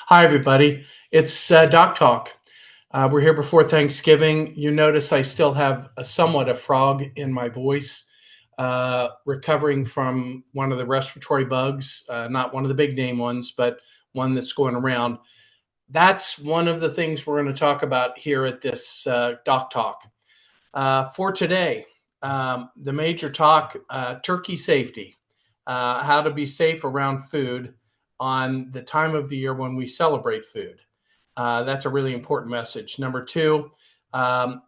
Hi, everybody. It's DocTalk. We're here before Thanksgiving. You notice I still have somewhat a frog in my voice, recovering from one of the respiratory bugs, not one of the big name ones, but one that's going around. That's one of the things we're going to talk about here at this DocTalk. For today, the major talk, turkey safety, how to be safe around food on the time of the year when we celebrate food. That's a really important message. Number two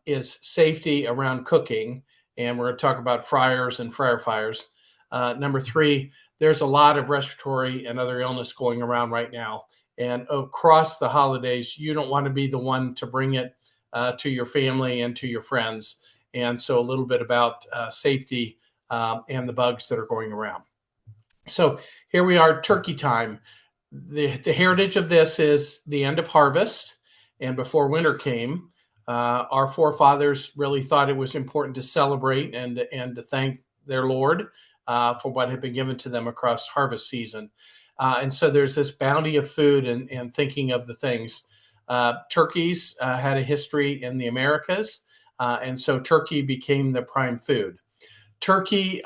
is safety around cooking, and we're going to talk about fryers and fryer fires. Number three, there's a lot of respiratory and other illness going around right now. And across the holidays, you don't want to be the one to bring it to your family and to your friends. And so a little bit about safety and the bugs that are going around. So here we are, turkey time. The heritage of this is the end of harvest, and before winter came, our forefathers really thought it was important to celebrate and to thank their Lord for what had been given to them across harvest season. And so there's this bounty of food and thinking of the things. Turkeys had a history in the Americas, and so turkey became the prime food. Turkey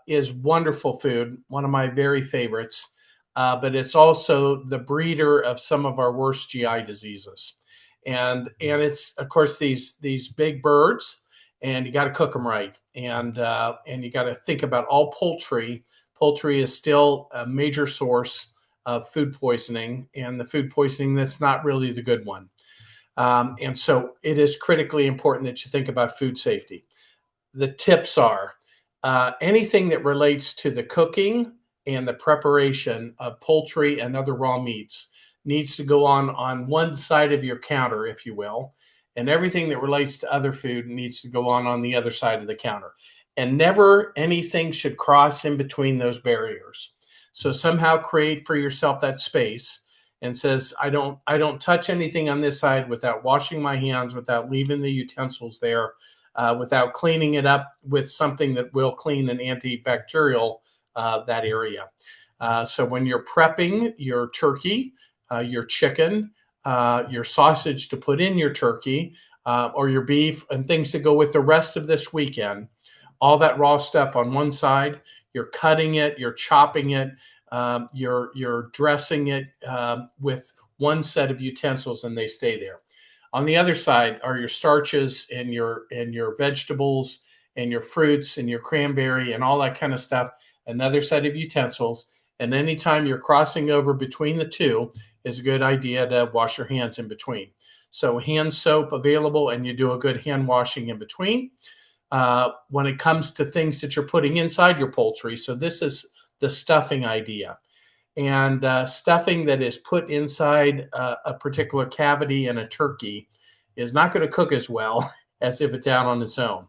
is wonderful food, one of my very favorites, but it's also the breeder of some of our worst GI diseases. And it's, of course, these big birds, and you got to cook them right. And you got to think about all poultry. Poultry is still a major source of food poisoning, and the food poisoning that's not really the good one. And so it is critically important that you think about food safety. The tips are anything that relates to the cooking and the preparation of poultry and other raw meats needs to go on one side of your counter, if you will, and everything that relates to other food needs to go on the other side of the counter. And never anything should cross in between those barriers. So somehow create for yourself that space and says, I don't touch anything on this side without washing my hands, without leaving the utensils there, without cleaning it up with something that will clean and antibacterial that area. So when you're prepping your turkey, your chicken, your sausage to put in your turkey, or your beef and things to go with the rest of this weekend, all that raw stuff on one side, you're cutting it, you're chopping it, you're dressing it with one set of utensils, and they stay there. On the other side are your starches and your vegetables and your fruits and your cranberry and all that kind of stuff. Another set of utensils. And anytime you're crossing over between the two, is a good idea to wash your hands in between. So hand soap available, and you do a good hand washing in between. When it comes to things that you're putting inside your poultry, so this is the stuffing idea. And stuffing that is put inside a particular cavity in a turkey is not going to cook as well as if it's out on its own.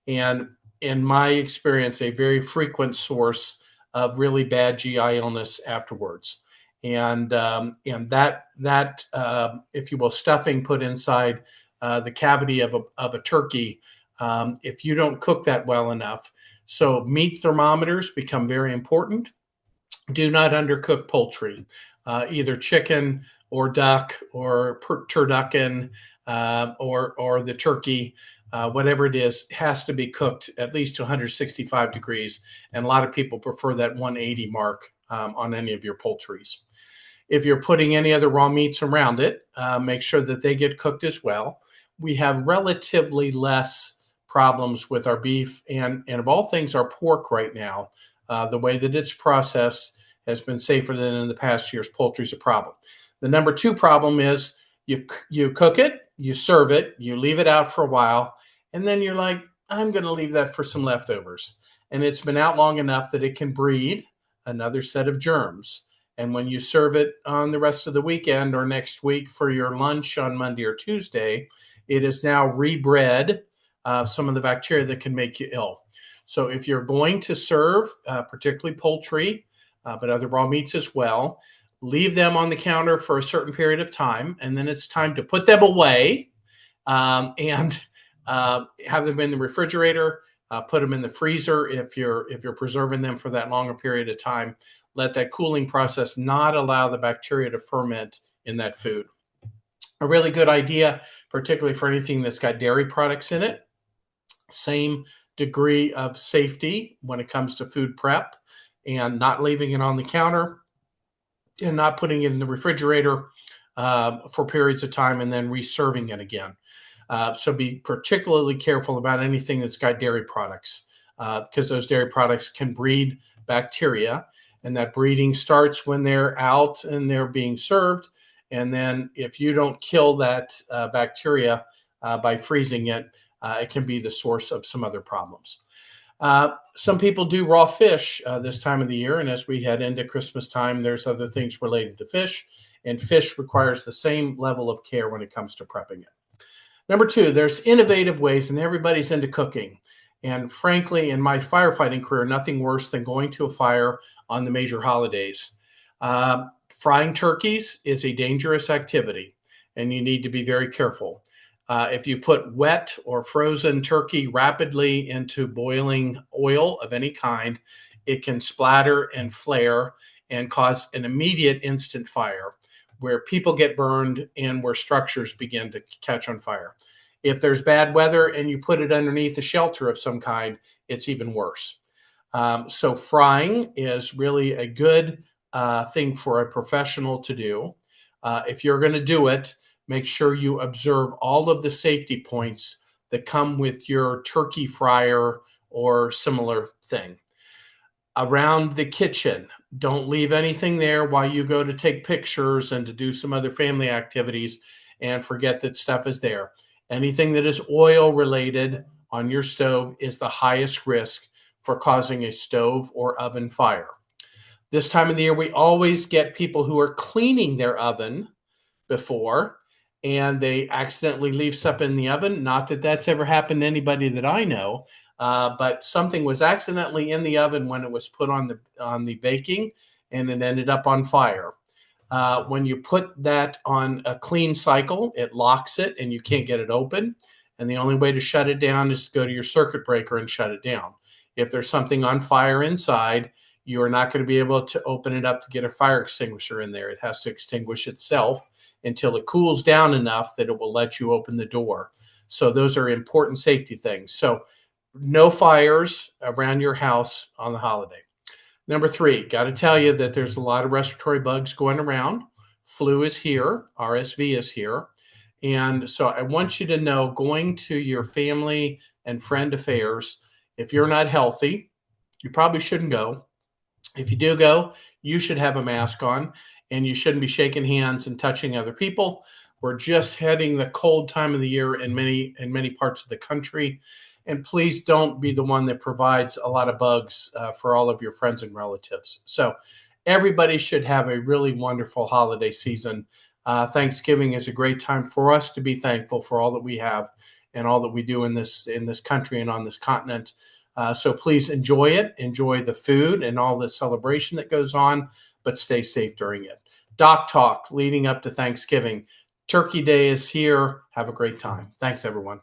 And in my experience, a very frequent source of really bad GI illness afterwards. And that if you will, stuffing put inside the cavity of a turkey, if you don't cook that well enough. So meat thermometers become very important. Do not undercook poultry, either chicken or duck or turducken or the turkey, whatever it is, has to be cooked at least to 165 degrees. And a lot of people prefer that 180 mark on any of your poultries. If you're putting any other raw meats around it, make sure that they get cooked as well. We have relatively less problems with our beef and of all things, our pork right now. The way that it's processed has been safer than in the past years. Poultry is a problem. The number two problem is you cook it, you serve it, you leave it out for a while, and then you're like, I'm going to leave that for some leftovers. And it's been out long enough that it can breed another set of germs. And when you serve it on the rest of the weekend or next week for your lunch on Monday or Tuesday, it is now rebred some of the bacteria that can make you ill. So if you're going to serve, particularly poultry, but other raw meats as well, leave them on the counter for a certain period of time, and then it's time to put them away and have them in the refrigerator. Put them in the freezer if you're preserving them for that longer period of time. Let that cooling process not allow the bacteria to ferment in that food. A really good idea, particularly for anything that's got dairy products in it. Same degree of safety when it comes to food prep, and not leaving it on the counter and not putting it in the refrigerator for periods of time and then reserving it again. So be particularly careful about anything that's got dairy products, because those dairy products can breed bacteria, and that breeding starts when they're out and they're being served. And then if you don't kill that bacteria by freezing it, it can be the source of some other problems. Some people do raw fish this time of the year, and as we head into Christmas time, there's other things related to fish, and fish requires the same level of care when it comes to prepping it. Number two, there's innovative ways, and everybody's into cooking. And frankly, in my firefighting career, nothing worse than going to a fire on the major holidays. Frying turkeys is a dangerous activity, and you need to be very careful. If you put wet or frozen turkey rapidly into boiling oil of any kind, it can splatter and flare and cause an immediate instant fire where people get burned and where structures begin to catch on fire. If there's bad weather and you put it underneath a shelter of some kind, it's even worse. So frying is really a good thing for a professional to do. If you're going to do it, make sure you observe all of the safety points that come with your turkey fryer or similar thing. Around the kitchen, don't leave anything there while you go to take pictures and to do some other family activities and forget that stuff is there. Anything that is oil related on your stove is the highest risk for causing a stove or oven fire. This time of the year, we always get people who are cleaning their oven before, and they accidentally leave stuff in the oven. Not that that's ever happened to anybody that I know, but something was accidentally in the oven when it was put on the baking, and it ended up on fire. When you put that on a clean cycle, it locks it, and you can't get it open. And the only way to shut it down is to go to your circuit breaker and shut it down. If there's something on fire inside, you are not going to be able to open it up to get a fire extinguisher in there. It has to extinguish itself until it cools down enough that it will let you open the door. So those are important safety things. So no fires around your house on the holiday. Number three, got to tell you that there's a lot of respiratory bugs going around. Flu is here. RSV is here. And so I want you to know, going to your family and friend affairs, if you're not healthy, you probably shouldn't go. If you do go, you should have a mask on, and you shouldn't be shaking hands and touching other people. We're just heading the cold time of the year in many parts of the country. And please don't be the one that provides a lot of bugs for all of your friends and relatives. So everybody should have a really wonderful holiday season. Thanksgiving is a great time for us to be thankful for all that we have and all that we do in this country and on this continent. So please enjoy it. Enjoy the food and all the celebration that goes on, but stay safe during it. DocTalk leading up to Thanksgiving. Turkey Day is here. Have a great time. Thanks, everyone.